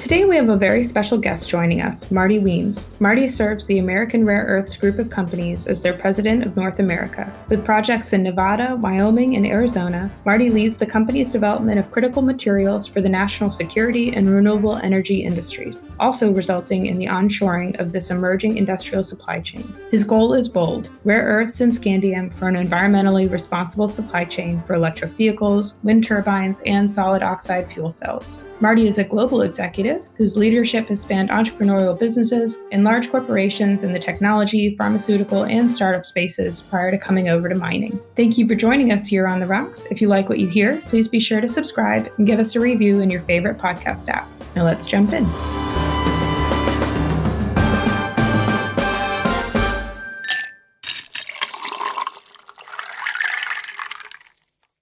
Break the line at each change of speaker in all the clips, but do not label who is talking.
Today we have a very special guest joining us, Marty Weems. Marty serves the American Rare Earths group of companies as their president of North America. With projects in Nevada, Wyoming, and Arizona, Marty leads the company's development of critical materials for the national security and renewable energy industries, also resulting in the onshoring of this emerging industrial supply chain. His goal is bold: rare earths and scandium for an environmentally responsible supply chain for electric vehicles, wind turbines, and solid oxide fuel cells. Marty is a global executive whose leadership has spanned entrepreneurial businesses in large corporations in the technology, pharmaceutical, and startup spaces prior to coming over to mining. Thank you for joining us here on The Rocks. If you like what you hear, please be sure to subscribe and give us a review in your favorite podcast app. Now let's jump in.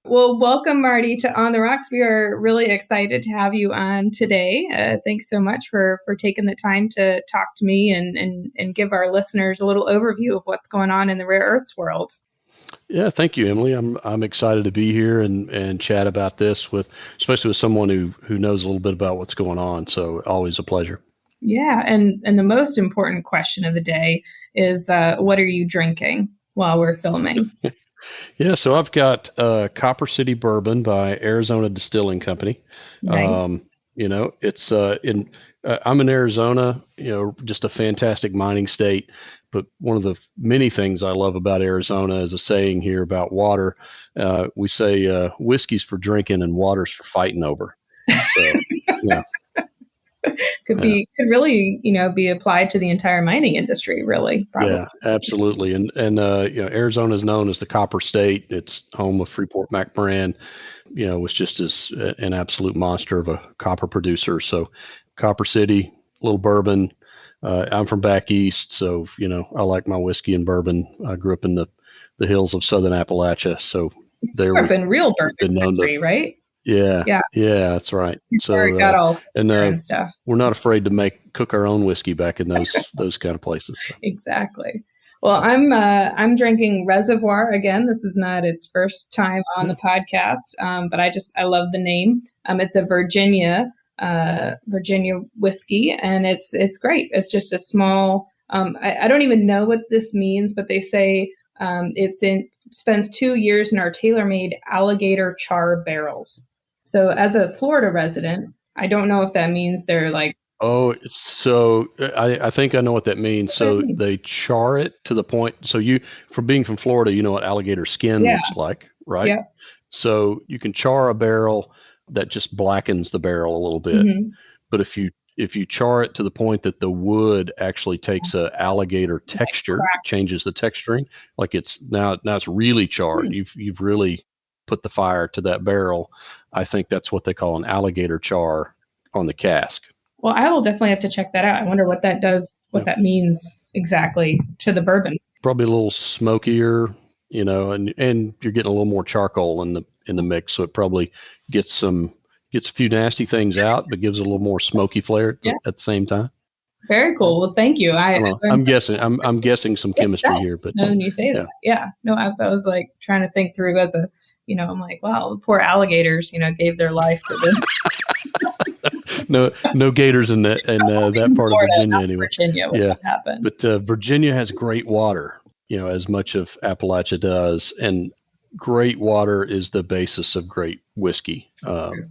Well, welcome, Marty, to On the Rocks. We are really excited to have you on today. Thanks so much for taking the time to talk to me and give our listeners a little overview of what's going on in the rare earths world.
Yeah, thank you, Emily. I'm excited to be here and chat about this especially with someone who knows a little bit about what's going on. So always a pleasure.
Yeah, and the most important question of the day is, what are you drinking while we're filming?
Yeah, so I've got Copper City Bourbon by Arizona Distilling Company.
Nice.
It's I'm in Arizona, just a fantastic mining state. But one of the many things I love about Arizona is a saying here about water. We say whiskey's for drinking and water's for fighting over. So, yeah.
Could really, be applied to the entire mining industry, really. Probably.
Yeah, absolutely. And Arizona is known as the Copper State. It's home of Freeport-McMoRan. Was just as an absolute monster of a copper producer. So Copper City, little bourbon. I'm from back east, so I like my whiskey and bourbon. I grew up in the hills of Southern Appalachia, so there we've
been real bourbon country, right?
Yeah, that's right. So
got all and stuff.
We're not afraid to cook our own whiskey back in those kind of places. So.
Exactly. Well, I'm drinking Reservoir again. This is not its first time on the podcast, but I love the name. It's a Virginia whiskey, and it's great. It's just a small. I don't even know what this means, but they say spends 2 years in our tailor-made alligator char barrels. So as a Florida resident, I don't know if that means they're like.
Oh, so I think I know what that means. So they char it to the point. So from being from Florida, you know what alligator skin looks like, right?
Yeah.
So you can char a barrel that just blackens the barrel a little bit. Mm-hmm. But if you char it to the point that the wood actually takes a alligator texture, changes the texturing, like it's now it's really charred. Mm-hmm. You've really put the fire to that barrel. I think that's what they call an alligator char on the cask.
Well, I will definitely have to check that out. I wonder what that does, what that means exactly to the bourbon.
Probably a little smokier, and you're getting a little more charcoal in the mix, so it probably gets a few nasty things out, but gives a little more smoky flair at the same time. Very
cool. Well, thank you.
I'm guessing some chemistry here, but
no, you say that. Yeah. No, I was like trying to think through as a, I'm like, wow, the poor alligators, gave their life for this.
No gators in that part
Florida,
of Virginia anyway.
Virginia, that happened.
But Virginia has great water, as much of Appalachia does, and great water is the basis of great whiskey.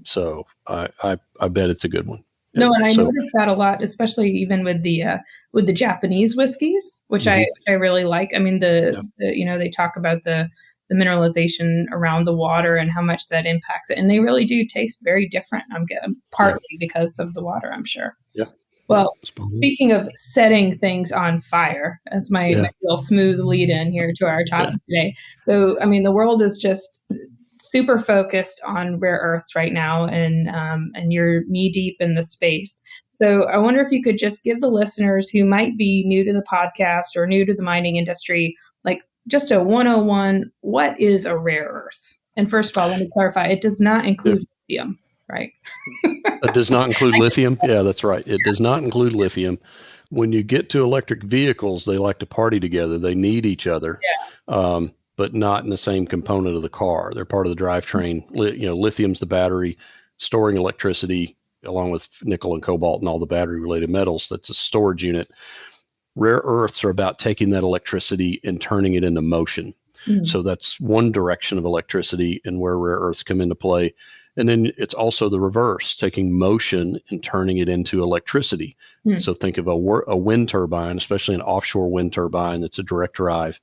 So I bet it's a good one.
No, and I noticed that a lot, especially even with the Japanese whiskeys, which mm-hmm. I really like. I mean, they talk about the mineralization around the water and how much that impacts it, and they really do taste very different. Partly because of the water, I'm sure.
Yeah.
Well, speaking of setting things on fire, as my real smooth lead in here to our topic today. So, I mean, the world is just super focused on rare earths right now, and you're knee deep in the space. So I wonder if you could just give the listeners who might be new to the podcast or new to the mining industry, like just a 101, what is a rare earth? And first of all, let me clarify, it does not include lithium, right?
It does not include lithium? Yeah, that's right. It does not include lithium. When you get to electric vehicles, they like to party together. They need each other. Yeah. But not in the same component of the car. They're part of the drivetrain. Lithium's the battery storing electricity. along with nickel and cobalt and all the battery related metals. That's a storage unit. Rare earths are about taking that electricity and turning it into motion. So that's one direction of electricity and where rare earths come into play. And then it's also the reverse, taking motion and turning it into electricity. So think of a wind turbine, especially an offshore wind turbine that's a direct drive.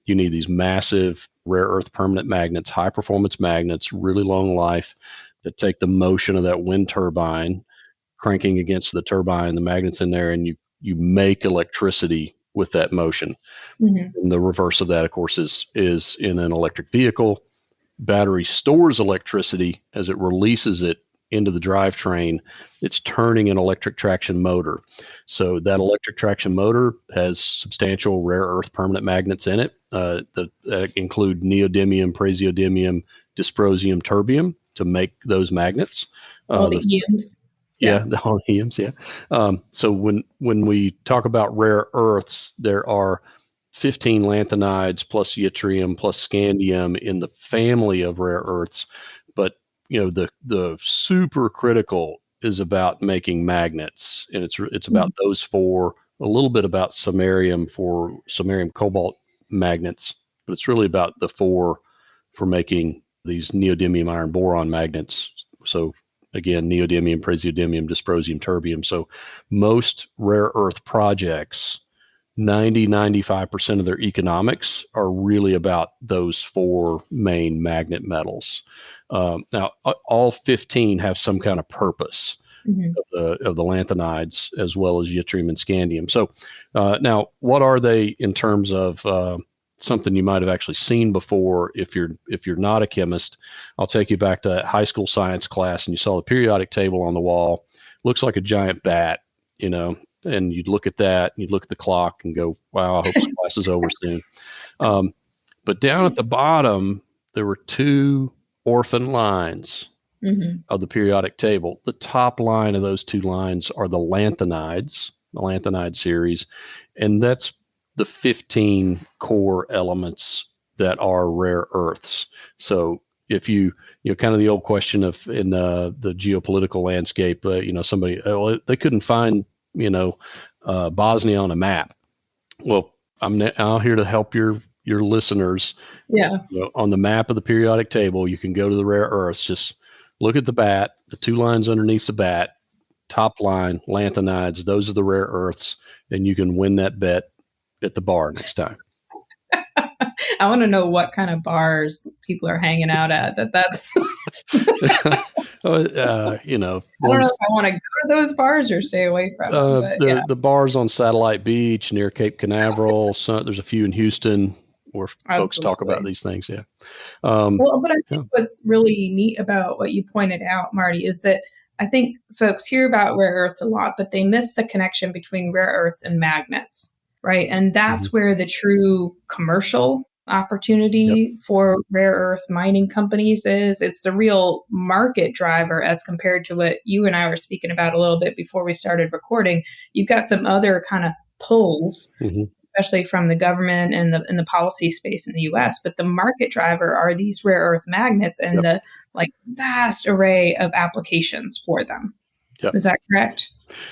You need these massive rare earth permanent magnets, high performance magnets, really long life, that take the motion of that wind turbine, cranking against the turbine, the magnets in there, and you make electricity with that motion. And the reverse of that, of course, is in an electric vehicle. Battery stores electricity as it releases it into the drivetrain. It's turning an electric traction motor. So that electric traction motor has substantial rare earth permanent magnets in it that include neodymium, praseodymium, dysprosium, terbium to make those magnets.
All the EMs.
Yeah, the all EMs. Yeah. So when we talk about rare earths, there are 15 lanthanides plus yttrium plus scandium in the family of rare earths. But the super critical is about making magnets, and it's about those four. A little bit about samarium for samarium cobalt magnets, but it's really about the four for making these neodymium iron boron magnets. So again, neodymium, praseodymium, dysprosium, terbium. So most rare earth projects, 95% of their economics are really about those four main magnet metals. Now, all 15 have some kind of purpose of the lanthanides, as well as yttrium and scandium. So now, what are they in terms of something you might have actually seen before? If you're not a chemist, I'll take you back to high school science class, and you saw the periodic table on the wall. Looks like a giant bat, and you'd look at that, and you'd look at the clock and go, wow, I hope this class is over soon. But down at the bottom, there were two orphan lines of the periodic table. The top line of those two lines are the lanthanides, the lanthanide series, and that's the 15 core elements that are rare earths. So if you kind of the old question of in the geopolitical landscape, somebody, they couldn't find, Bosnia on a map. Well, I'm now here to help your listeners.
Yeah.
On the map of the periodic table, you can go to the rare earths. Just look at the bat, the two lines underneath the bat, top line, lanthanides. Those are the rare earths, and you can win that bet at the bar next time.
I want to know what kind of bars people are hanging out at. That's.
I don't know if
I want to go to those bars or stay away from them.
The bars on Satellite Beach near Cape Canaveral. There's a few in Houston where folks talk about these things. Yeah.
But I think what's really neat about what you pointed out, Marty, is that I think folks hear about rare earths a lot, but they miss the connection between rare earths and magnets, right? And that's where the true commercial opportunity for rare earth mining companies is. It's the real market driver as compared to what you and I were speaking about a little bit before we started recording. You've got some other kind of pulls, especially from the government and the policy space in the US, but the market driver are these rare earth magnets and the vast array of applications for them. Is that correct?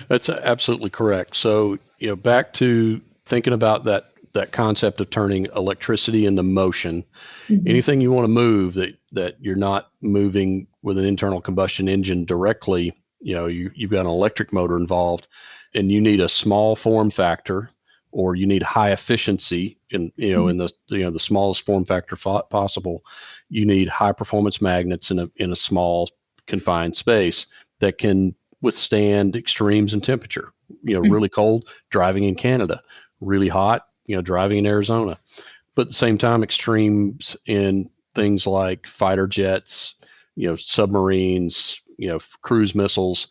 That's absolutely correct. So, back to thinking about that concept of turning electricity into motion. Anything you want to move that you're not moving with an internal combustion engine directly, you've got an electric motor involved, and you need a small form factor, or you need high efficiency in the smallest form factor possible. You need high performance magnets in a small confined space that can withstand extremes in temperature. Really cold, driving in Canada. Really hot, driving in Arizona. But at the same time, extremes in things like fighter jets, submarines, cruise missiles,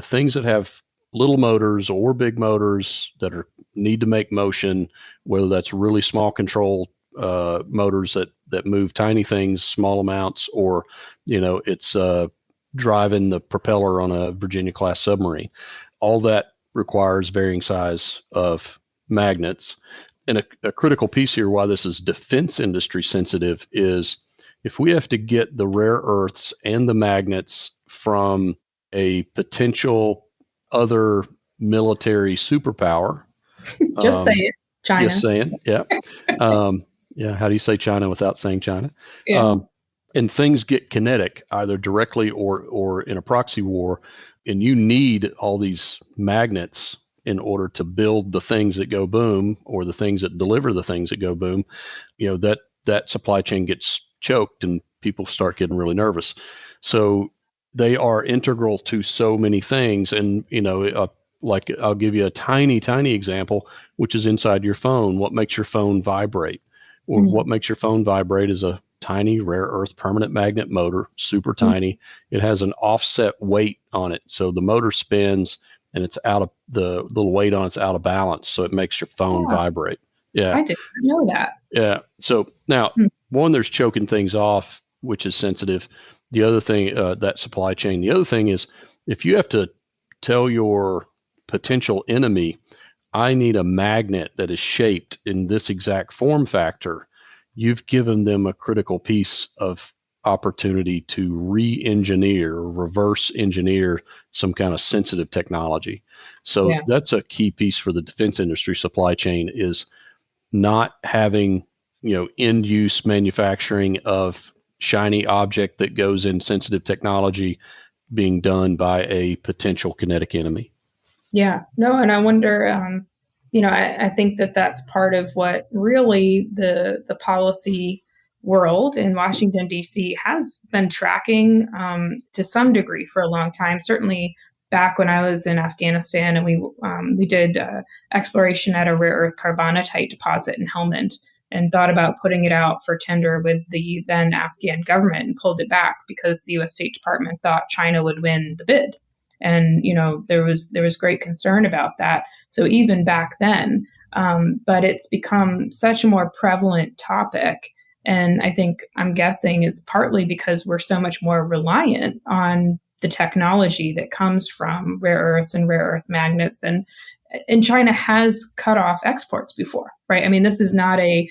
things that have little motors or big motors that need to make motion, whether that's really small control motors that move tiny things, small amounts, or, it's driving the propeller on a Virginia class submarine. All that requires varying size of magnets. And a critical piece here, why this is defense industry sensitive, is if we have to get the rare earths and the magnets from a potential other military superpower.
Just say it, China.
Just saying, yeah. Yeah, how do you say China without saying China?
Yeah.
And things get kinetic, either directly or in a proxy war, and you need all these magnets in order to build the things that go boom, or the things that deliver the things that go boom. That supply chain gets choked and people start getting really nervous. So they are integral to so many things. And, like I'll give you a tiny example, which is inside your phone. What makes your phone vibrate? Or what makes your phone vibrate is a tiny rare earth permanent magnet motor, super tiny. It has an offset weight on it. So the motor spins and it's out of the little weight on it's out of balance. So it makes your phone vibrate. Yeah.
I didn't know that.
Yeah. So now, one, there's choking things off, which is sensitive. The other thing, that supply chain, the other thing is, if you have to tell your potential enemy, I need a magnet that is shaped in this exact form factor, you've given them a critical piece of opportunity to re-engineer or reverse engineer some kind of sensitive technology. So that's a key piece for the defense industry supply chain, is not having, end use manufacturing of shiny object that goes in sensitive technology being done by a potential kinetic enemy.
Yeah, no, and I wonder, I think that that's part of what really the policy world in Washington, D.C. has been tracking to some degree for a long time. Certainly back when I was in Afghanistan, and we did exploration at a rare earth carbonatite deposit in Helmand, and thought about putting it out for tender with the then Afghan government, and pulled it back because the U.S. State Department thought China would win the bid. And, there was great concern about that. So even back then, but it's become such a more prevalent topic. And I'm guessing it's partly because we're so much more reliant on the technology that comes from rare earths and rare earth magnets. And China has cut off exports before, right? I mean, this is not a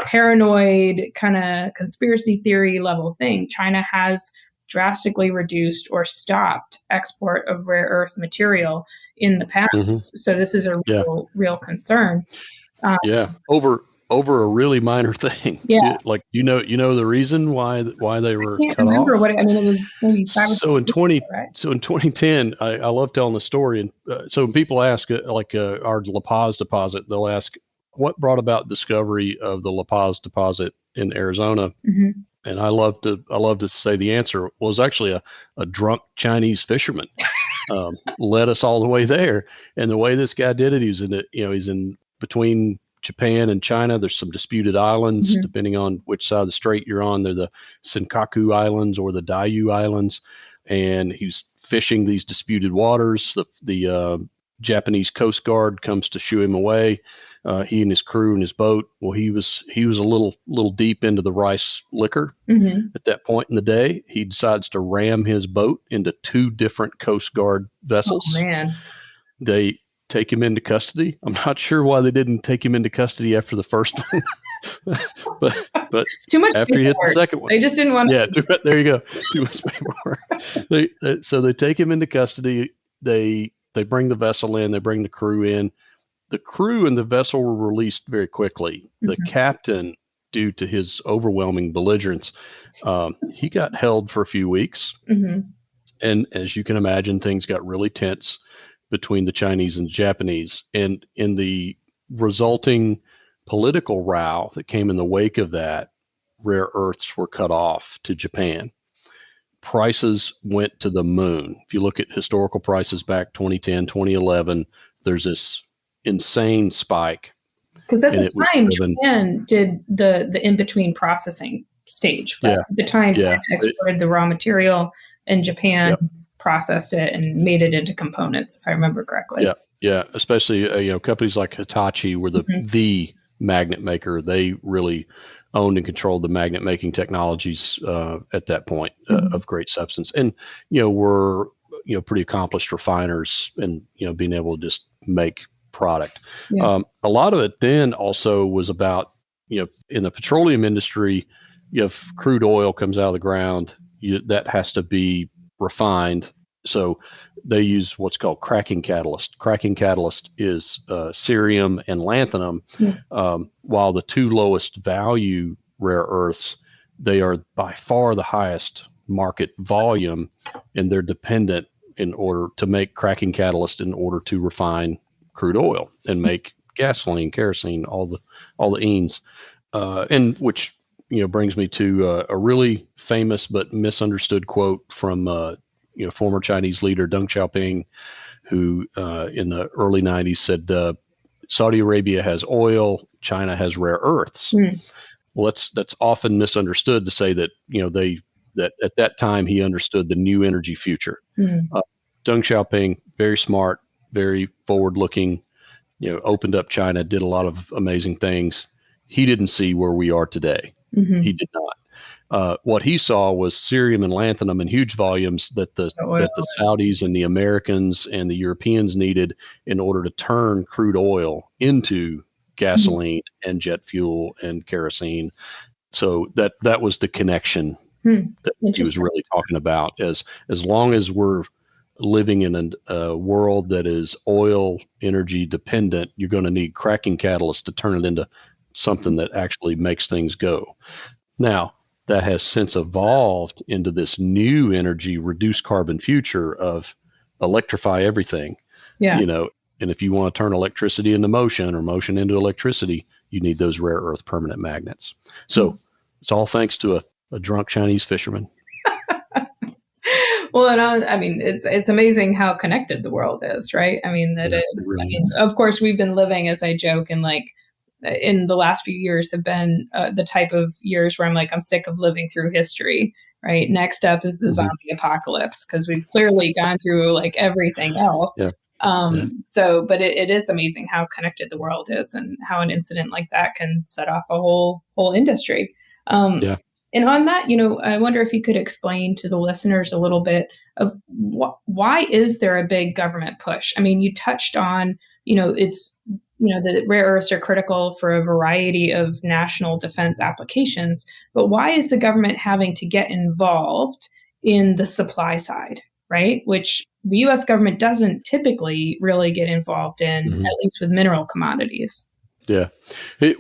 paranoid kind of conspiracy theory level thing. China has drastically reduced or stopped export of rare earth material in the past. So this is a real concern.
Over a really minor thing.
Yeah.
The reason why they were
I can't
cut
remember
off.
What it was maybe 5 or 6
So in 20
ago, right?
So in 2010, I love telling the story. And so when people ask, our La Paz deposit, they'll ask, what brought about discovery of the La Paz deposit in Arizona? And I love to say the answer was actually a drunk Chinese fisherman led us all the way there. And the way this guy did it, he's in between Japan and China. There's some disputed islands, depending on which side of the strait you're on. They're the Senkaku Islands or the Diaoyu Islands. And he's fishing these disputed waters. The Japanese Coast Guard comes to shoo him away. He and his crew and his boat. Well, he was a little deep into the rice liquor at that point in the day. He decides to ram his boat into 2 different Coast Guard vessels.
Oh, man.
They take him into custody. I'm not sure why they didn't take him into custody after the first one, but
too much
after he hit the second one,
they just didn't want.
Yeah, there you go. Too much paperwork. So they take him into custody. They bring the vessel in. They bring the crew in. The crew and the vessel were released very quickly. The captain, due to his overwhelming belligerence, he got held for a few weeks. And as you can imagine, things got really tense between the Chinese and the Japanese. And in the resulting political row that came in the wake of that, rare earths were cut off to Japan. Prices went to the moon. If you look at historical prices back 2010, 2011, there's this insane spike.
Because at the time, Japan did the in-between processing stage. Right? At the time, China exported the raw material, and Japan processed it and made it into components, if I remember correctly.
Yeah. Especially, companies like Hitachi were the magnet maker. They really owned and controlled the magnet making technologies at that point of great substance, and were pretty accomplished refiners, and being able to just make product. A lot of it then also was about in the petroleum industry, if crude oil comes out of the ground, that has to be refined So they use what's called cracking catalyst. Cracking catalyst is cerium and lanthanum. While the two lowest value rare earths, they are by far the highest market volume, and they're dependent in order to make cracking catalyst in order to refine crude oil and make gasoline, kerosene, all the enes, and which brings me to a really famous but misunderstood quote from former Chinese leader Deng Xiaoping, who in the early 90s said Saudi Arabia has oil, China has rare earths. Well, that's often misunderstood to say that that at that time he understood the new energy future. Deng Xiaoping, very smart, very forward-looking, opened up China, did a lot of amazing things. He didn't see where we are today. He did not. What he saw was cerium and lanthanum in huge volumes that the Saudis and the Americans and the Europeans needed in order to turn crude oil into gasoline and jet fuel and kerosene. So that was the connection that he was really talking about. As long as we're living in a world that is oil energy dependent, you're going to need cracking catalysts to turn it into something that actually makes things go. Now, that has since evolved into this new energy, reduced carbon future of electrify everything. And if you want to turn electricity into motion or motion into electricity, you need those rare earth permanent magnets. So it's all thanks to a drunk Chinese fisherman.
Well, and it's amazing how connected the world is, right? Of course, we've been living, as I joke, in the last few years have been the type of years where I'm sick of living through history, right? Next up is the zombie apocalypse, because we've clearly gone through everything else. So, but it is amazing how connected the world is and how an incident like that can set off a whole industry. And on that, I wonder if you could explain to the listeners a little bit of why is there a big government push? You touched on, it's, the rare earths are critical for a variety of national defense applications, but why is the government having to get involved in the supply side, right? Which the U.S. government doesn't typically really get involved in, at least with mineral commodities.
Yeah.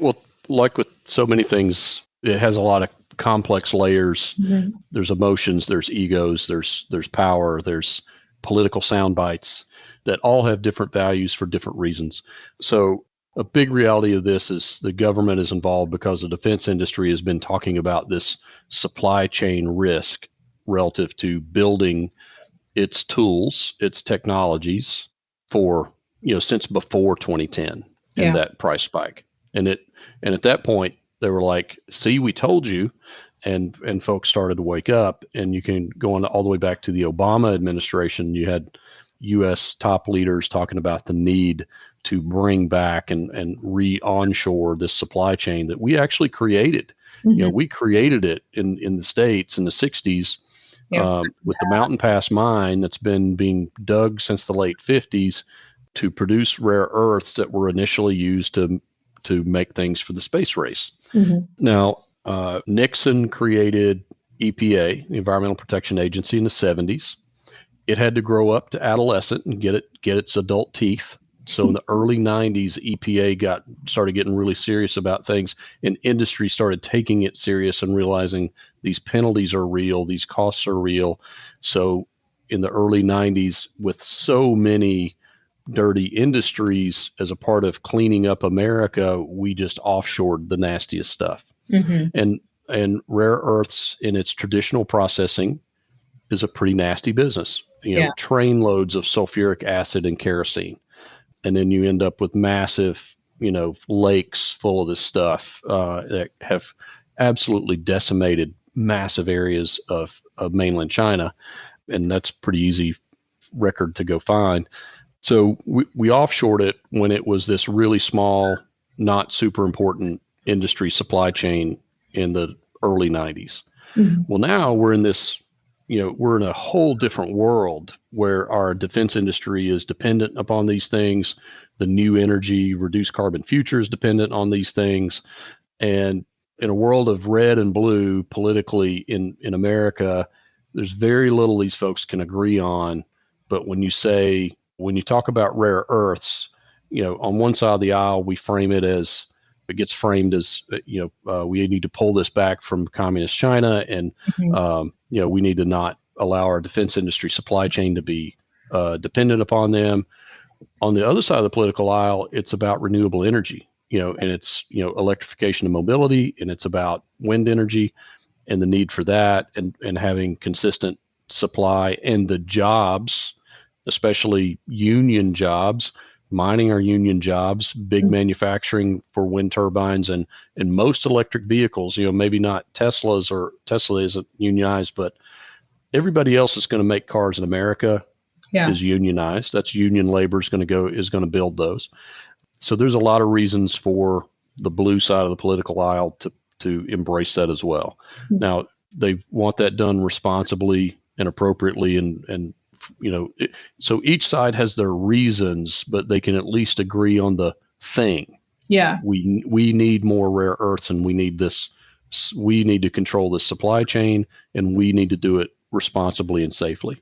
Well, like with so many things, it has a lot of complex layers. There's emotions, there's egos, there's power, there's political sound bites that all have different values for different reasons. So a big reality of this is the government is involved because the defense industry has been talking about this supply chain risk relative to building its tools, its technologies for, since before 2010 and that price spike. And at that point, they were like, see, we told you. And folks started to wake up. And you can go on all the way back to the Obama administration. You had U.S. top leaders talking about the need to bring back and re-onshore this supply chain that we actually created. We created it in the States in the 60s with the Mountain Pass mine that's been being dug since the late 50s to produce rare earths that were initially used to make things for the space race. Now, Nixon created EPA, the Environmental Protection Agency, in the 70s. It had to grow up to adolescent and get its adult teeth. So in the early 90s, EPA started getting really serious about things, and industry started taking it serious and realizing these penalties are real, these costs are real. So in the early 90s, with so many dirty industries as a part of cleaning up America, we just offshored the nastiest stuff. And rare earths in its traditional processing is a pretty nasty business. Train loads of sulfuric acid and kerosene. And then you end up with massive, lakes full of this stuff that have absolutely decimated massive areas of mainland China. And that's pretty easy record to go find. So we offshored it when it was this really small, not super important industry supply chain in the early 90s. Well, now we're in this, we're in a whole different world where our defense industry is dependent upon these things. The new energy, reduced carbon future is dependent on these things. And in a world of red and blue politically in America, there's very little these folks can agree on But when you talk about rare earths, on one side of the aisle, we frame it as, it gets framed as, we need to pull this back from communist China, and, we need to not allow our defense industry supply chain to be dependent upon them. On the other side of the political aisle, it's about renewable energy, and it's, electrification of mobility, and it's about wind energy and the need for that, and having consistent supply, and the jobs, especially union jobs, mining are union jobs, big manufacturing for wind turbines, and most electric vehicles, maybe not Tesla isn't unionized, but everybody else is going to make cars in America is unionized. That's union labor is going to build those. So there's a lot of reasons for the blue side of the political aisle to embrace that as well. Now, they want that done responsibly and appropriately, and so each side has their reasons, but they can at least agree on the thing.
Yeah.
We need more rare earths, and we need to control the supply chain, and we need to do it responsibly and safely.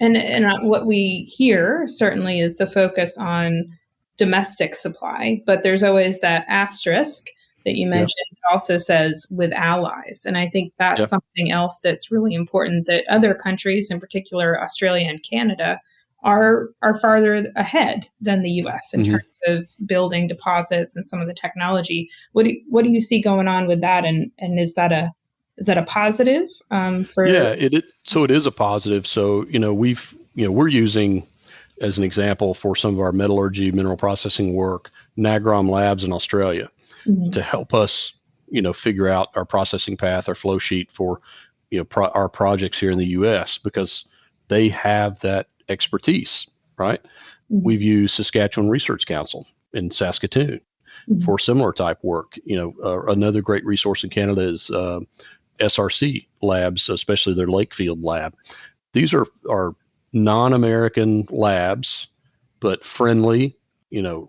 And what we hear certainly is the focus on domestic supply, but there's always that asterisk that you mentioned. It also says with allies. And I think that's something else that's really important, that other countries, in particular Australia and Canada, are farther ahead than the U.S. in terms of building deposits and some of the technology. What do you see going on with that? And is that a positive for?
Yeah, so it is a positive. So, we're using, as an example, for some of our metallurgy, mineral processing work, Nagrom Labs in Australia to help us, figure out our processing path, our flow sheet for, our projects here in the U.S., because they have that expertise, right? We've used Saskatchewan Research Council in Saskatoon for similar type work. Another great resource in Canada is SRC labs, especially their Lakefield lab. These are non-American labs, but friendly,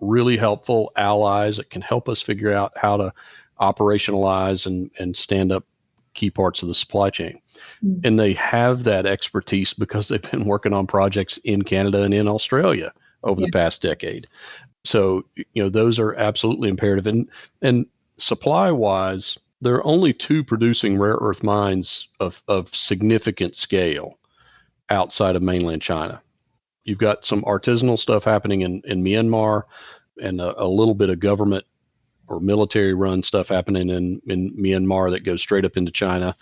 really helpful allies that can help us figure out how to operationalize and stand up key parts of the supply chain. And they have that expertise because they've been working on projects in Canada and in Australia over the past decade. So, those are absolutely imperative. And supply-wise, there are only 2 producing rare earth mines of significant scale outside of mainland China. You've got some artisanal stuff happening in Myanmar, and a little bit of government or military run stuff happening in Myanmar that goes straight up into China.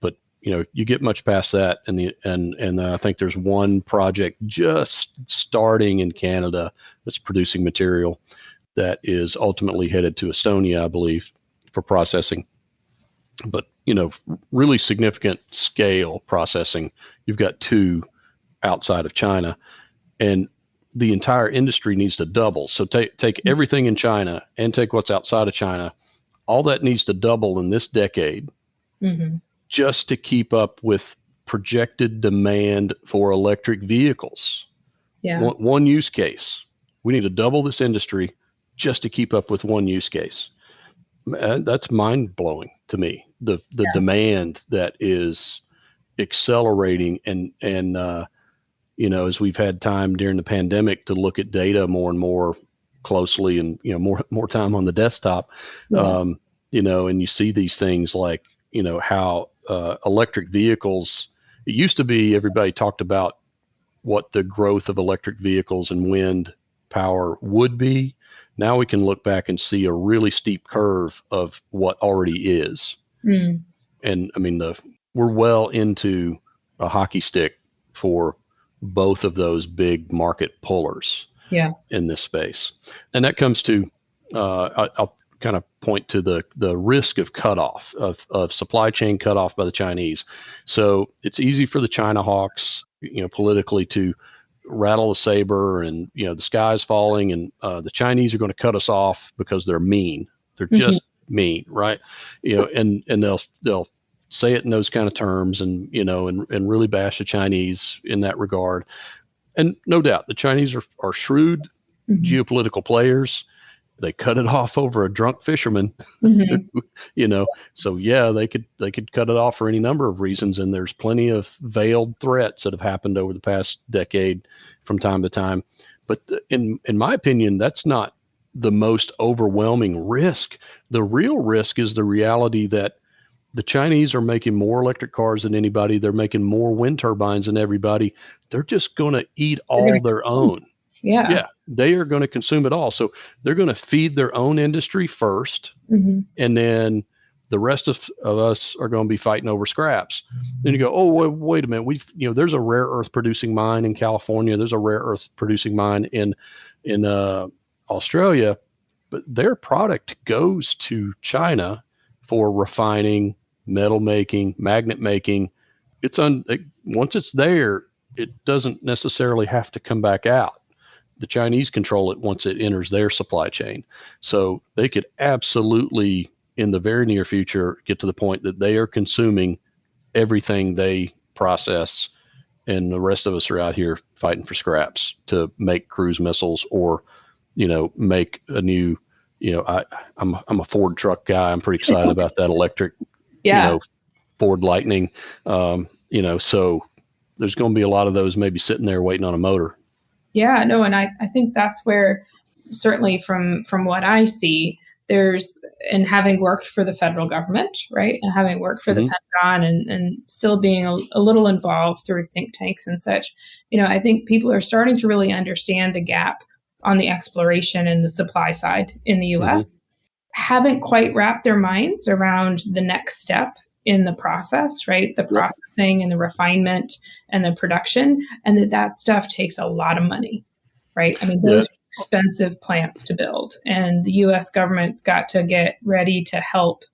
But, you get much past that. And I think there's one project just starting in Canada that's producing material that is ultimately headed to Estonia, I believe, for processing. But, really significant scale processing. You've got 2 outside of China, and the entire industry needs to double. So take everything in China and take what's outside of China. All that needs to double in this decade just to keep up with projected demand for electric vehicles. Yeah. One use case. We need to double this industry just to keep up with one use case. That's mind-blowing to me. The demand that is accelerating, and as we've had time during the pandemic to look at data more and more closely, and more time on the desktop, and you see these things like how electric vehicles. It used to be everybody talked about what the growth of electric vehicles and wind power would be. Now we can look back and see a really steep curve of what already is. And I mean, we're well into a hockey stick for both of those big market pullers in this space. And that comes to, I'll kind of point to the risk of cutoff, of supply chain cutoff by the Chinese. So it's easy for the China hawks, politically, to rattle the saber, and the sky's falling, and the Chinese are going to cut us off because they're mean. They're just mean, right? And they'll say it in those kind of terms, and and really bash the Chinese in that regard. And no doubt the Chinese are shrewd geopolitical players, they cut it off over a drunk fisherman. So yeah, they could cut it off for any number of reasons. And there's plenty of veiled threats that have happened over the past decade from time to time. But in my opinion, that's not the most overwhelming risk. The real risk is the reality that the Chinese are making more electric cars than anybody. They're making more wind turbines than everybody. They're just going to eat all their own.
Yeah.
They are going to consume it all. So they're going to feed their own industry first, and then the rest of us are going to be fighting over scraps. Then you go, oh, wait a minute. There's a rare earth producing mine in California. There's a rare earth producing mine in Australia, but their product goes to China for refining, metal making, magnet making. Once it's there, it doesn't necessarily have to come back out. The Chinese control it once it enters their supply chain. So they could absolutely, in the very near future, get to the point that they are consuming everything they process, and the rest of us are out here fighting for scraps to make cruise missiles or, make a new, I'm a Ford truck guy. I'm pretty excited about that electric, Ford Lightning. So there's going to be a lot of those maybe sitting there waiting on a motor.
Yeah, no, and I think that's where, certainly from what I see, and having worked for the federal government, right, and having worked for the Pentagon and still being a little involved through think tanks and such, I think people are starting to really understand the gap on the exploration and the supply side in the U.S. Haven't quite wrapped their minds around the next step in the process, right? The processing and the refinement and the production, and that stuff takes a lot of money, right? I mean, those are expensive plants to build, and the U.S. government's got to get ready to help.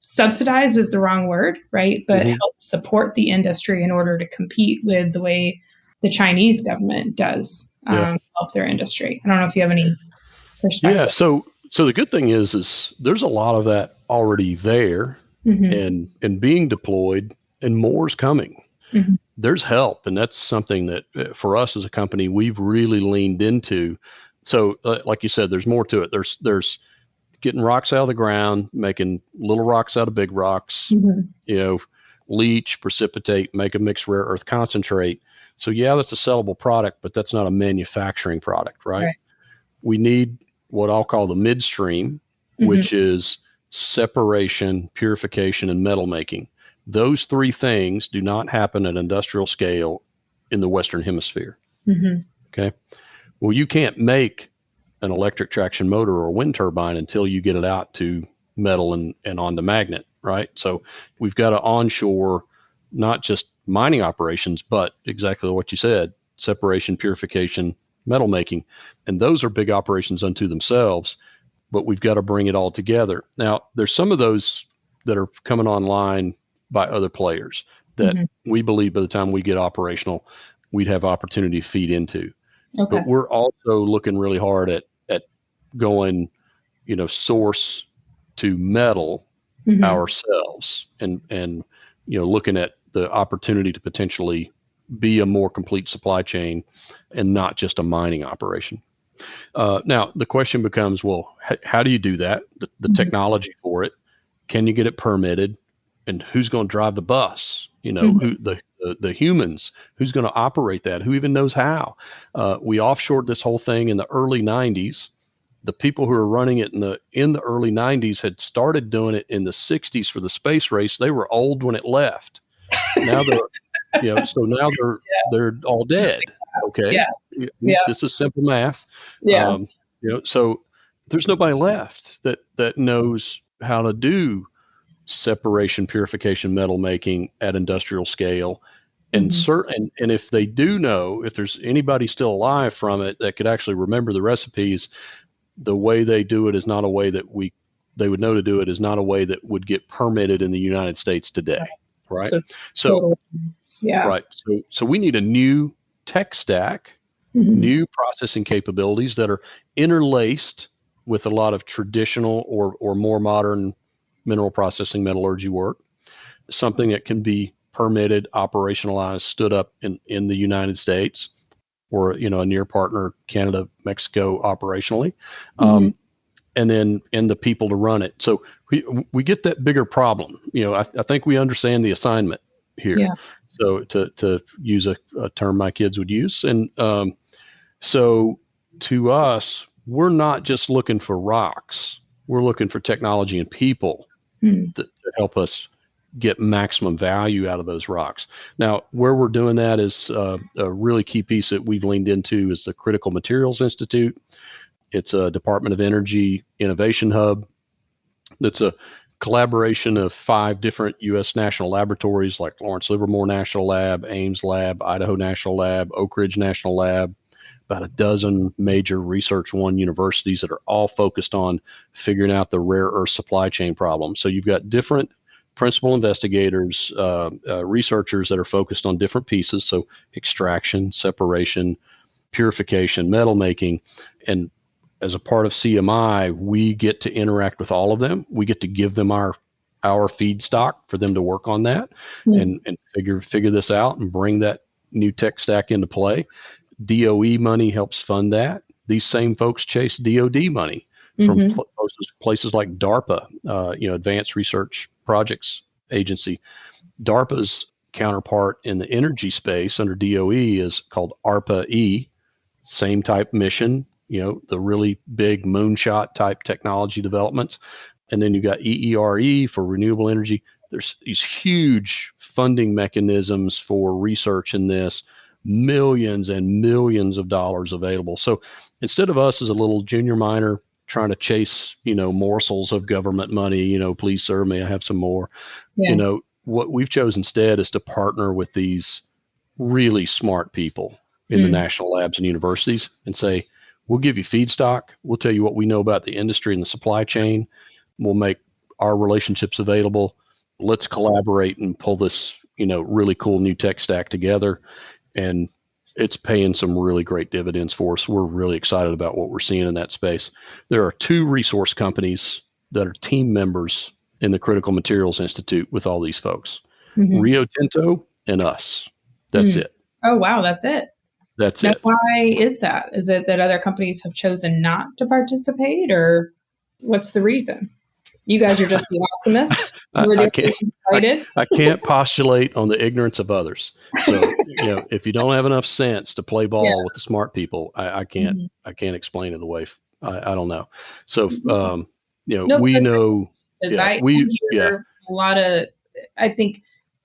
Subsidize is the wrong word, right? But help support the industry in order to compete with the way the Chinese government does help their industry. I don't know if you have any perspective.
Yeah. So the good thing is there's a lot of that already there. And being deployed, and more's coming. There's help, and that's something that for us as a company we've really leaned into. So like you said, there's more to it. There's getting rocks out of the ground, making little rocks out of big rocks, leach, precipitate, make a mixed rare earth concentrate. So that's a sellable product, but that's not a manufacturing product, right? We need what I'll call the midstream, which is separation, purification, and metal making. Those three things do not happen at industrial scale in the Western Hemisphere. Okay. Well, you can't make an electric traction motor or a wind turbine until you get it out to metal and onto magnet, right? So we've got to onshore not just mining operations, but exactly what you said, separation, purification, metal making. And those are big operations unto themselves, but we've got to bring it all together. Now, there's some of those that are coming online by other players that we believe by the time we get operational, we'd have opportunity to feed into. But we're also looking really hard at going, source to metal ourselves and looking at the opportunity to potentially be a more complete supply chain and not just a mining operation. Now, the question becomes, well, how do you do that? The technology for it, can you get it permitted? And who's going to drive the bus? Who the humans, who's going to operate that? Who even knows how? We offshored this whole thing in the early 90s. The people who are running it in the early 90s had started doing it in the 60s for the space race. They were old when it left. Now they're, so now they're all dead. Okay. This is simple math. So there's nobody left that knows how to do separation, purification, metal making at industrial scale. And and if they do know, if there's anybody still alive from it that could actually remember the recipes, the way they do it is not a way that they would know to do it, is not a way that would get permitted in the United States today. Right. So we need a new tech stack, new processing capabilities that are interlaced with a lot of traditional or more modern mineral processing, metallurgy work, something that can be permitted, operationalized, stood up in the United States or, a near partner, Canada, Mexico, operationally. and the people to run it. So we get that bigger problem. I think we understand the assignment here.
Yeah.
So to use a term my kids would use. And so to us, we're not just looking for rocks. We're looking for technology and people to help us get maximum value out of those rocks. Now, where we're doing that is a really key piece that we've leaned into is the Critical Materials Institute. It's a Department of Energy innovation hub. That's a collaboration of 5 different U.S. national laboratories like Lawrence Livermore National Lab, Ames Lab, Idaho National Lab, Oak Ridge National Lab, about a dozen major Research One universities that are all focused on figuring out the rare earth supply chain problem. So you've got different principal investigators, researchers that are focused on different pieces. So extraction, separation, purification, metal making. And as a part of CMI, we get to interact with all of them. We get to give them our feedstock for them to work on that and figure this out and bring that new tech stack into play. DOE money helps fund that. These same folks chase DOD money from places like DARPA, Advanced Research Projects Agency. DARPA's counterpart in the energy space under DOE is called ARPA-E, same type mission, the really big moonshot type technology developments. And then you got EERE for renewable energy. There's these huge funding mechanisms for research in this, millions and millions of dollars available. So instead of us as a little junior miner trying to chase, morsels of government money, please serve me, I have some more. Yeah. What we've chosen instead is to partner with these really smart people in the national labs and universities and say, we'll give you feedstock. We'll tell you what we know about the industry and the supply chain. We'll make our relationships available. Let's collaborate and pull this, really cool new tech stack together. And it's paying some really great dividends for us. We're really excited about what we're seeing in that space. There are 2 resource companies that are team members in the Critical Materials Institute with all these folks, Rio Tinto and us. That's it.
Oh, wow. That's it.
That's
now,
it.
Why is that? Is it that other companies have chosen not to participate, or what's the reason? You guys are just the optimists?
I can't postulate on the ignorance of others. So, if you don't have enough sense to play ball with the smart people, I can't explain it away. I don't know. So, we know.
I hear a lot of, I think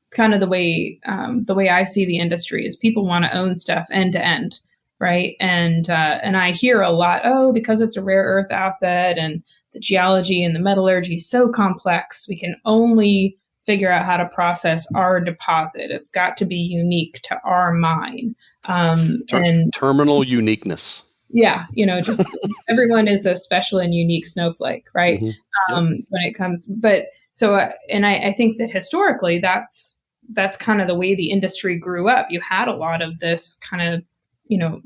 kind of the way I see the industry is people want to own stuff end to end. Right. And I hear a lot, because it's a rare earth asset and the geology and the metallurgy is so complex, we can only figure out how to process our deposit. It's got to be unique to our mine. And
terminal uniqueness.
Yeah. Just everyone is a special and unique snowflake. Right. When it comes. But so and I think that historically that's kind of the way the industry grew up. You had a lot of this kind of,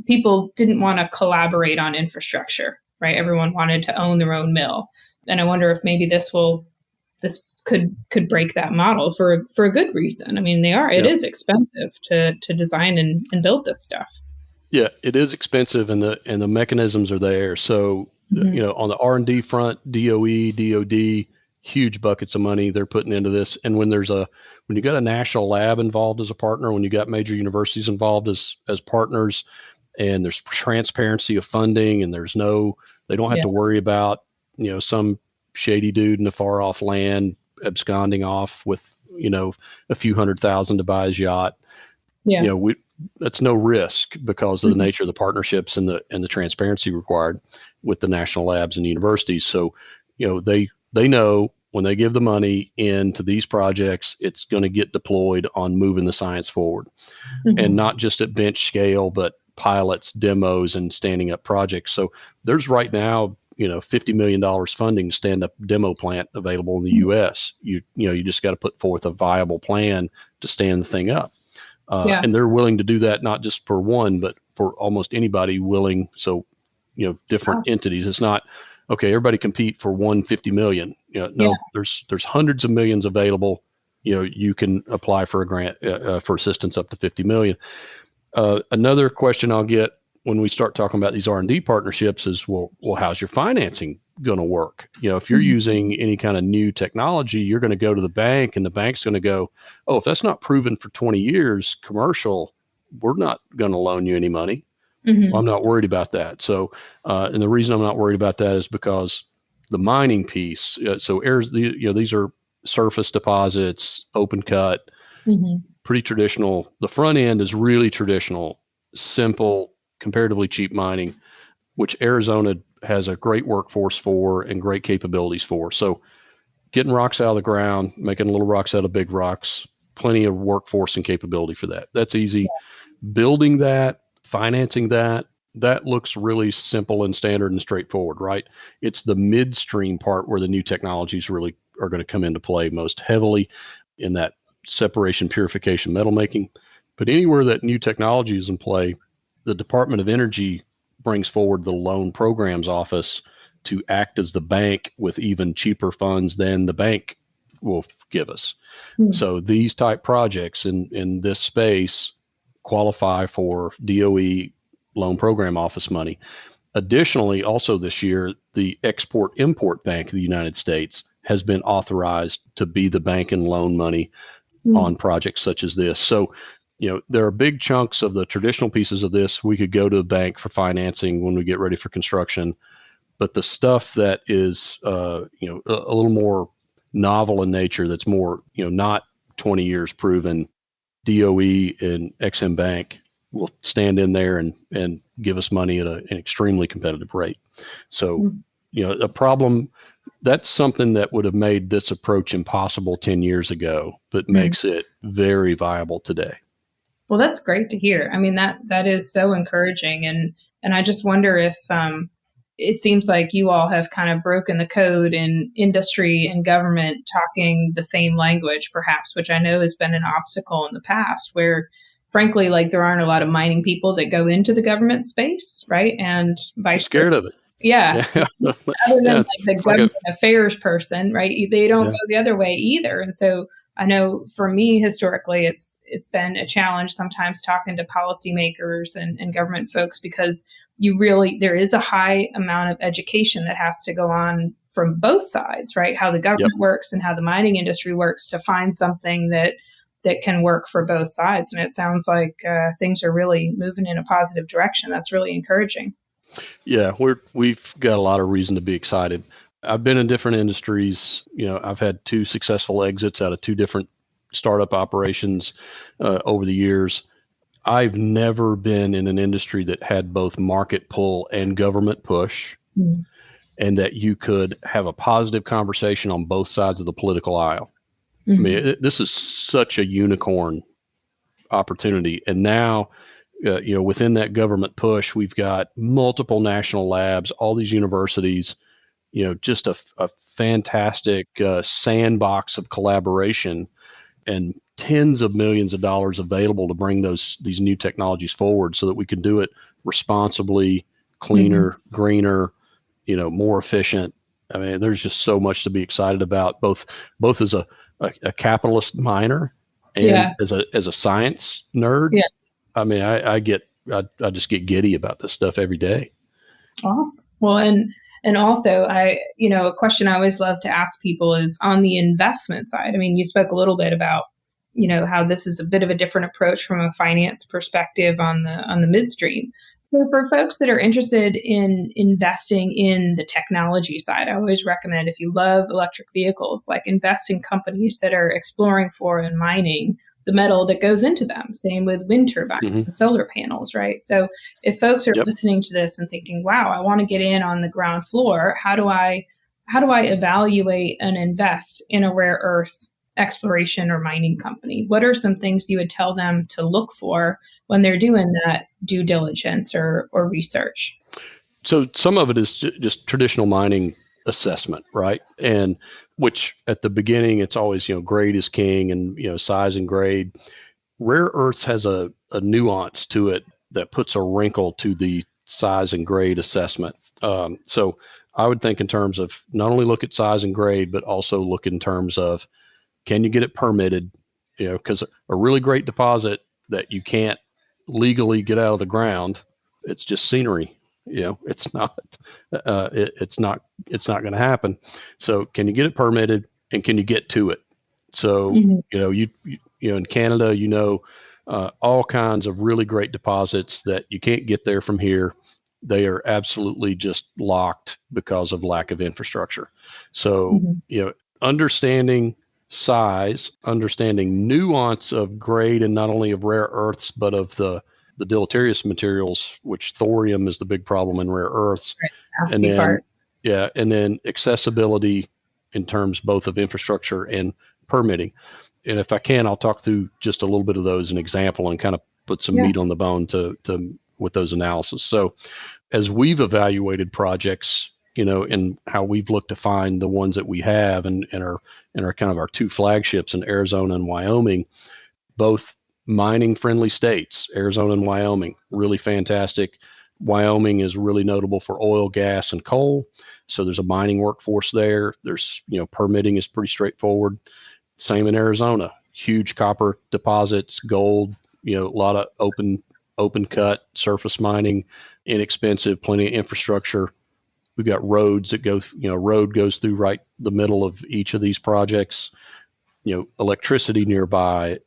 people didn't want to collaborate on infrastructure, right? Everyone wanted to own their own mill. And I wonder if maybe this could break that model for a good reason. I mean, it is expensive to design and build this stuff.
Yeah, it is expensive and the mechanisms are there. So, on the R&D front, DOE, DOD, huge buckets of money they're putting into this. And when you got a national lab involved as a partner, when you got major universities involved as partners, and there's transparency of funding, and they don't have to worry about, some shady dude in the far off land absconding off with, a few $100,000 to buy his yacht. Yeah. That's no risk because of the nature of the partnerships and the transparency required with the national labs and universities. So, they know when they give the money into these projects, it's going to get deployed on moving the science forward, and not just at bench scale, but pilots, demos, and standing up projects. So there's right now, $50 million funding to stand up demo plant available in the U.S. You just got to put forth a viable plan to stand the thing up. And they're willing to do that, not just for one, but for almost anybody willing. So, different entities. It's not, okay, everybody compete for $150 million. There's hundreds of millions available. You can apply for a grant for assistance up to $50 million. Another question I'll get when we start talking about these R&D partnerships is, well, how's your financing going to work? If you're using any kind of new technology, you're going to go to the bank and the bank's going to go, oh, if that's not proven for 20 years commercial, we're not going to loan you any money. Well, I'm not worried about that. So, and the reason I'm not worried about that is because the mining piece, these are surface deposits, open cut, pretty traditional. The front end is really traditional, simple, comparatively cheap mining, which Arizona has a great workforce for and great capabilities for. So getting rocks out of the ground, making little rocks out of big rocks, plenty of workforce and capability for that. That's easy. Yeah. Building that, financing that looks really simple and standard and straightforward, right? It's the midstream part where the new technologies really are going to come into play most heavily in that separation, purification, metal making. But anywhere that new technology is in play, the Department of Energy brings forward the Loan Programs Office to act as the bank with even cheaper funds than the bank will give us. So these type projects in this space qualify for DOE Loan Program Office money. Additionally, also this year, the Export-Import Bank of the United States has been authorized to be the bank and loan money on projects such as this. So, there are big chunks of the traditional pieces of this. We could go to the bank for financing when we get ready for construction. But the stuff that is, a little more novel in nature, that's more, not 20 years proven, DOE and Ex-Im Bank will stand in there and give us money at an extremely competitive rate. So, a problem, that's something that would have made this approach impossible 10 years ago, but makes it very viable today.
Well, that's great to hear. I mean, that is so encouraging. And I just wonder if it seems like you all have kind of broken the code in industry and government talking the same language, perhaps, which I know has been an obstacle in the past where, frankly, like there aren't a lot of mining people that go into the government space, right? And vice
scared of it.
Yeah. Other than like the government affairs person, right? They don't go the other way either. And so I know for me, historically, it's been a challenge sometimes talking to policymakers and government folks because there is a high amount of education that has to go on from both sides, right? How the government works and how the mining industry works to find something that can work for both sides. And it sounds like things are really moving in a positive direction. That's really encouraging.
Yeah, we've got a lot of reason to be excited. I've been in different industries. I've had 2 successful exits out of 2 different startup operations over the years. I've never been in an industry that had both market pull and government push, and that you could have a positive conversation on both sides of the political aisle. I mean, this is such a unicorn opportunity. And now, within that government push, we've got multiple national labs, all these universities, just a fantastic sandbox of collaboration and tens of millions of dollars available to bring these new technologies forward so that we can do it responsibly, cleaner, greener, more efficient. I mean, there's just so much to be excited about, both as a capitalist miner and as a science nerd. Yeah. I mean, I just get giddy about this stuff every day.
Awesome. Well, and also a question I always love to ask people is on the investment side. I mean, you spoke a little bit about, how this is a bit of a different approach from a finance perspective on the midstream. So for folks that are interested in investing in the technology side, I always recommend, if you love electric vehicles, like invest in companies that are exploring for and mining the metal that goes into them. Same with wind turbines and solar panels, right? So if folks are listening to this and thinking, wow, I want to get in on the ground floor, how do I evaluate and invest in a rare earth exploration or mining company? What are some things you would tell them to look for when they're doing that due diligence or research?
So some of it is just traditional mining assessment, right? And which at the beginning, it's always, grade is king and, size and grade. Rare earths has a nuance to it that puts a wrinkle to the size and grade assessment. So I would think in terms of not only look at size and grade, but also look in terms of, can you get it permitted? Because a really great deposit that you can't legally get out of the ground it's just scenery. It's not, it's not going to happen. So can you get it permitted, and can you get to it? So, you in Canada, all kinds of really great deposits that you can't get there from here. They are absolutely just locked because of lack of infrastructure. So, understanding size, understanding nuance of grade, and not only of rare earths, but of the deleterious materials, which thorium is the big problem in rare earths.
Right.
And then, and then accessibility in terms both of infrastructure and permitting. And if I can, I'll talk through just a little bit of those, an example, and kind of put some meat on the bone to with those analysis. So as we've evaluated projects, and how we've looked to find the ones that we have and are kind of our two flagships in Arizona and Wyoming, both mining friendly states. Arizona and Wyoming, really fantastic. Wyoming is really notable for oil, gas, and coal. So there's a mining workforce there. There's, permitting is pretty straightforward. Same in Arizona, huge copper deposits, gold, a lot of open cut surface mining, inexpensive, plenty of infrastructure. We've got roads that go, road goes through right the middle of each of these projects, electricity nearby,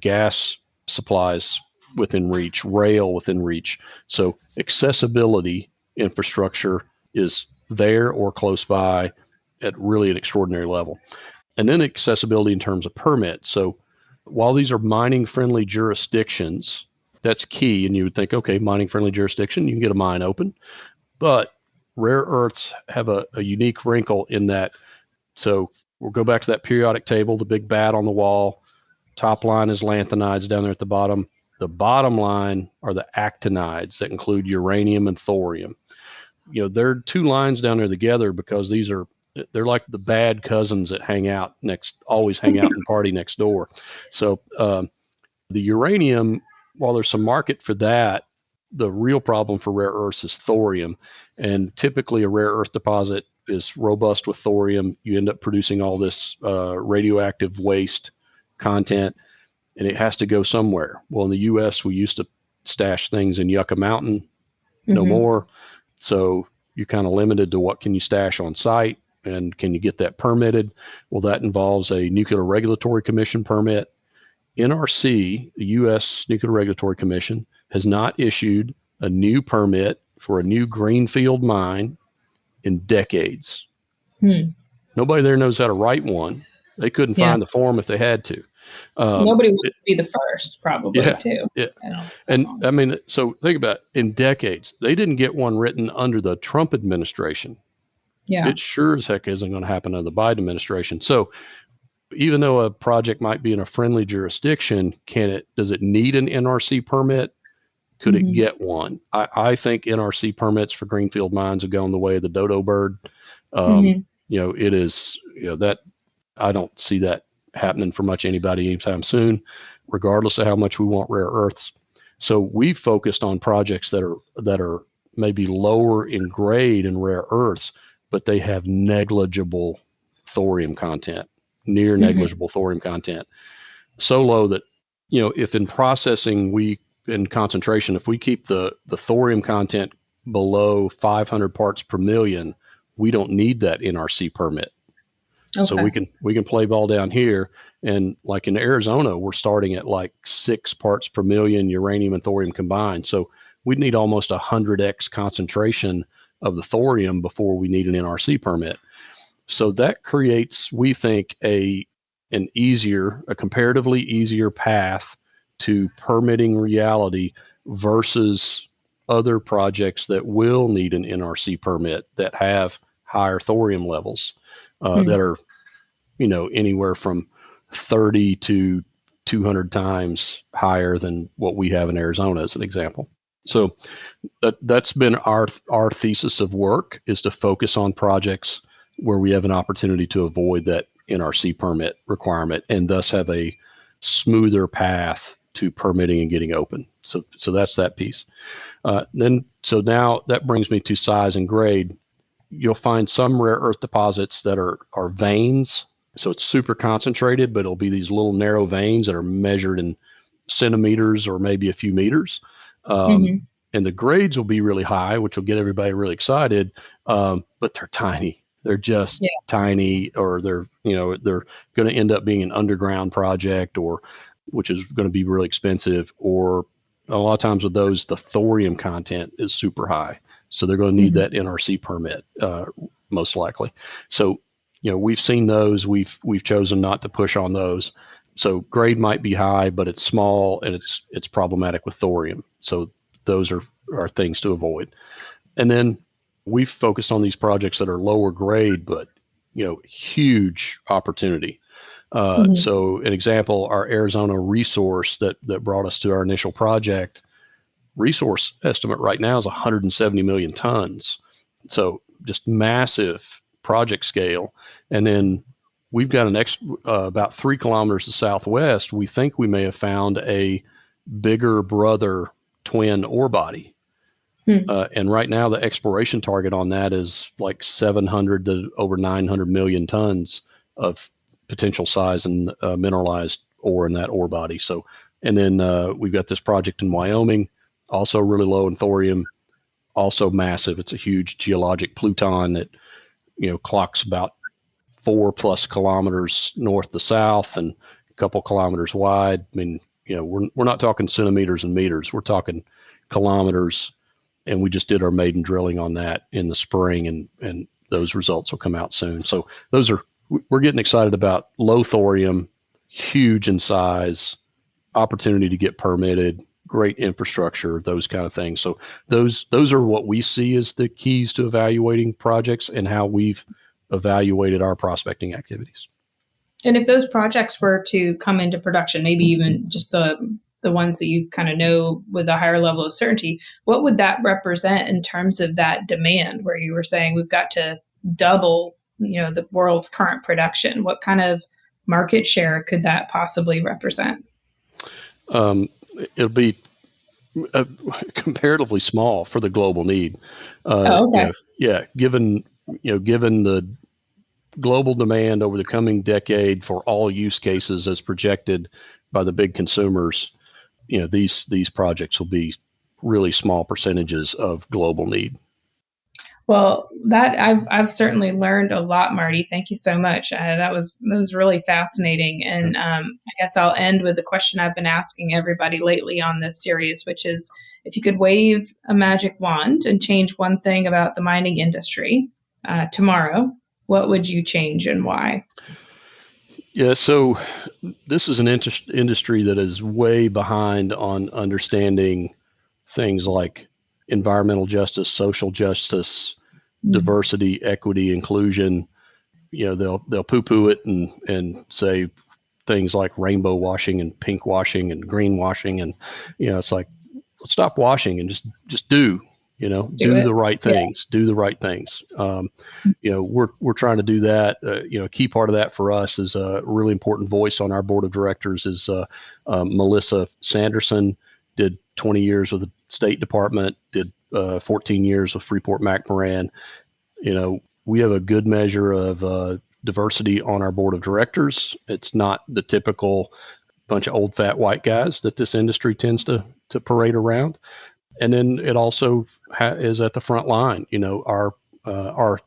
gas supplies within reach, rail within reach. So accessibility infrastructure is there or close by at really an extraordinary level. And then accessibility in terms of permits. So while these are mining friendly jurisdictions, that's key. And you would think, okay, mining friendly jurisdiction, you can get a mine open. But rare earths have a unique wrinkle in that. So we'll go back to that periodic table, the big bat on the wall. Top line is lanthanides down there at the bottom. The bottom line are the actinides that include uranium and thorium. There are two lines down there together because they're like the bad cousins that always hang out and party next door. So the uranium, while there's some market for that, the real problem for rare earths is thorium. And typically a rare earth deposit is robust with thorium. You end up producing all this radioactive waste content, and it has to go somewhere. Well, in the U.S., we used to stash things in Yucca Mountain, no more. So you're kind of limited to what can you stash on site, and can you get that permitted? Well, that involves a Nuclear Regulatory Commission permit. NRC, the U.S. Nuclear Regulatory Commission, has not issued a new permit for a new greenfield mine in decades. Nobody there knows how to write one. They couldn't find the form if they had to.
Nobody wants to be the first, probably, too.
Yeah. And I mean, so think about it, in decades, they didn't get one written under the Trump administration.
Yeah.
It sure as heck isn't going to happen under the Biden administration. So even though a project might be in a friendly jurisdiction, does it need an NRC permit? Could it get one? I think NRC permits for greenfield mines have gone the way of the dodo bird. It is, that I don't see that happening for much anybody anytime soon, regardless of how much we want rare earths. So we've focused on projects that are maybe lower in grade in rare earths, but they have negligible thorium content, near negligible thorium content. So low that, if in processing in concentration, if we keep the thorium content below 500 parts per million, we don't need that NRC permit. Okay. So we can play ball down here, and like in Arizona, we're starting at like 6 parts per million uranium and thorium combined. So we'd need almost 100x concentration of the thorium before we need an NRC permit. So that creates, we think, a comparatively easier path to permitting reality versus other projects that will need an NRC permit that have higher thorium levels that are, anywhere from 30 to 200 times higher than what we have in Arizona, as an example. So that's been our thesis of work, is to focus on projects where we have an opportunity to avoid that NRC permit requirement and thus have a smoother path to permitting and getting open. So that's that piece. So now that brings me to size and grade. You'll find some rare earth deposits that are veins. So it's super concentrated, but it'll be these little narrow veins that are measured in centimeters or maybe a few meters. and the grades will be really high, which will get everybody really excited. But they're tiny. They're just tiny, or they're going to end up being an underground project, or which is going to be really expensive. Or a lot of times with those, the thorium content is super high, so they're going to need that NRC permit most likely. So we've seen those. We've chosen not to push on those. So grade might be high, but it's small and it's problematic with thorium. So those are things to avoid. And then we've focused on these projects that are lower grade, but huge opportunity. So an example, our Arizona resource that brought us to our initial project, resource estimate right now is 170 million tons. So just massive project scale. And then we've got about 3 kilometers to southwest. We think we may have found a bigger brother twin ore body. And right now the exploration target on that is like 700 to over 900 million tons of potential size and mineralized ore in that ore body. So, and then we've got this project in Wyoming, also really low in thorium, also massive. It's a huge geologic pluton that clocks about 4+ kilometers north to south and a couple kilometers wide. I mean, we're not talking centimeters and meters. We're talking kilometers. And we just did our maiden drilling on that in the spring, and those results will come out soon. So we're getting excited about low thorium, huge in size, opportunity to get permitted, great infrastructure, those kind of things. So those are what we see as the keys to evaluating projects and how we've evaluated our prospecting activities.
And if those projects were to come into production, maybe even just the ones that you kind of know with a higher level of certainty, what would that represent in terms of that demand, where you were saying we've got to double, the world's current production? What kind of market share could that possibly represent?
It'll be comparatively small for the global need.
Okay.
Given the global demand over the coming decade for all use cases as projected by the big consumers, these projects will be really small percentages of global need.
Well, that I've certainly learned a lot, Marty. Thank you so much. That was really fascinating. And I guess I'll end with the question I've been asking everybody lately on this series, which is, if you could wave a magic wand and change one thing about the mining industry tomorrow, what would you change and why?
Yeah, so this is an industry that is way behind on understanding things like environmental justice, social justice, diversity, equity, inclusion. They'll poo-poo it and say things like rainbow washing and pink washing and green washing, and it's like, stop washing and just do. Do the right things. Do the right things. We're trying to do that. A key part of that for us is a really important voice on our board of directors is Melissa Sanderson. Did 20 years with the State Department. Did 14 years with Freeport-McMoRan. We have a good measure of diversity on our board of directors. It's not the typical bunch of old fat white guys that this industry tends to parade around. And then it also is at the front line. Our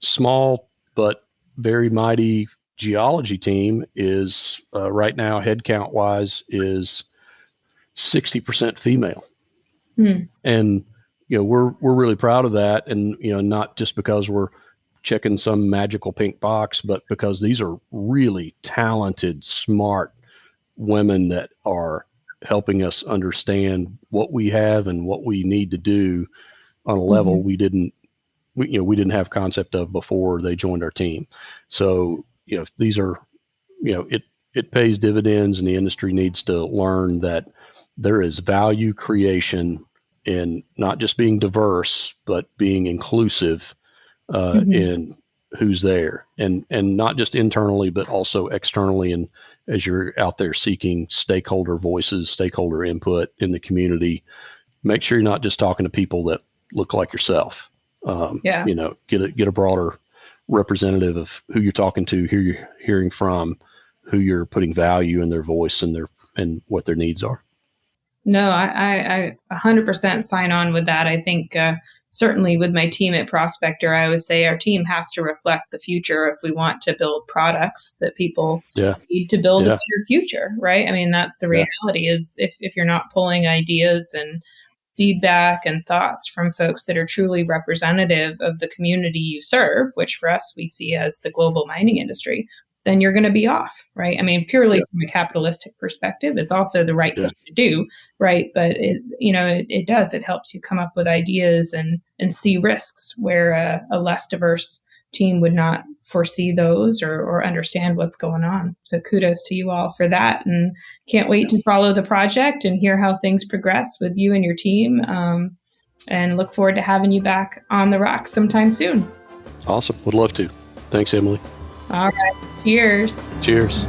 small but very mighty geology team is right now, headcount wise, is 60% female. And we're really proud of that. And not just because we're checking some magical pink box, but because these are really talented, smart women that are helping us understand what we have and what we need to do on a level we didn't have concept of before they joined our team. So, these are, it pays dividends, and the industry needs to learn that there is value creation in not just being diverse, but being inclusive in who's there, and not just internally, but also externally. And as you're out there seeking stakeholder voices, stakeholder input in the community, make sure you're not just talking to people that look like yourself. Get a broader representative of who you're talking to, who you're hearing from, who you're putting value in their voice and what their needs are.
No, I 100% sign on with that. I think certainly with my team at Prospector, I always say our team has to reflect the future if we want to build products that people need to build a better future, right? I mean, that's the reality is if you're not pulling ideas and feedback and thoughts from folks that are truly representative of the community you serve, which for us we see as the global mining industry, then you're going to be off, right? I mean, purely from a capitalistic perspective, it's also the right thing to do, right? But it helps you come up with ideas and see risks where a less diverse team would not foresee those or understand what's going on. So kudos to you all for that, and can't wait to follow the project and hear how things progress with you and your team. And look forward to having you back on the rocks sometime soon.
Awesome. Would love to. Thanks, Emily.
All right. Cheers.
Cheers.